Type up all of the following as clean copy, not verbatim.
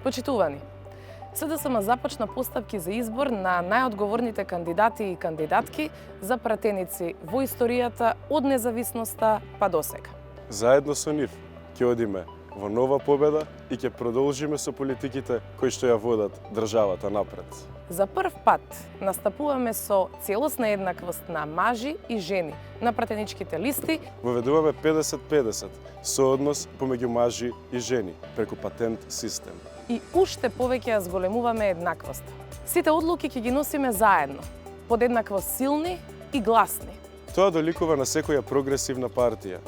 Почитувани, СДСМ започна постапки за избор на најодговорните кандидати и кандидатки за пратеници во историјата од независноста па до сега. Заедно со нив ќе одиме во нова победа и ќе продолжиме со политиките кои што ја водат државата напред. За прв пат настапуваме со целосна еднаквост на мажи и жени на пратеничките листи. Воведуваме 50-50 сооднос помеѓу мажи и жени преку патент систем. И уште повеќе ја зголемуваме еднаквоста. Сите одлуки ќе ги носиме заедно, подеднакво силни и гласни. Тоа доликува на секоја прогресивна партија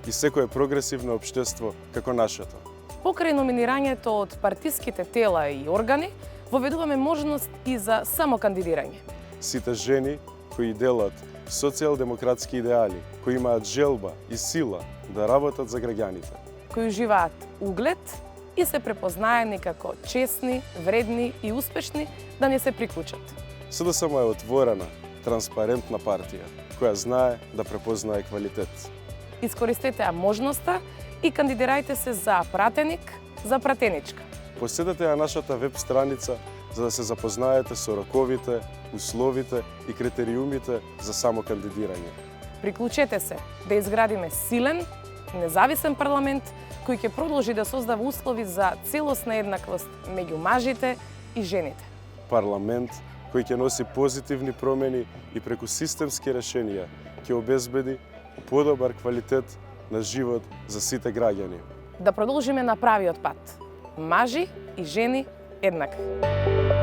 и секое прогресивно општество како нашето. Покрај номинирањето од партиските тела и органи, воведуваме можност и за самокандидирање. Сите жени кои делат социјалдемократски идеали, кои имаат желба и сила да работат за граѓаните, кои уживаат углед и се препознаени како честни, вредни и успешни, да не се приклучат. СДСМ е отворена, транспарентна партија, која знае да препознае квалитет. Искористете ја можноста и кандидирајте се за пратеник, за пратеничка. Посетете ја нашата веб страница за да се запознаете со роковите, условите и критериумите за самокандидирање. Приклучете се да изградиме силен, независен парламент кој ќе продолжи да создава услови за целосна еднаквост меѓу мажите и жените. Парламент кој ќе носи позитивни промени и преку системски решенија ќе обезбеди подобар квалитет на живот за сите граѓани. Да продолжиме на правиот пат. Мажи и жени еднакви.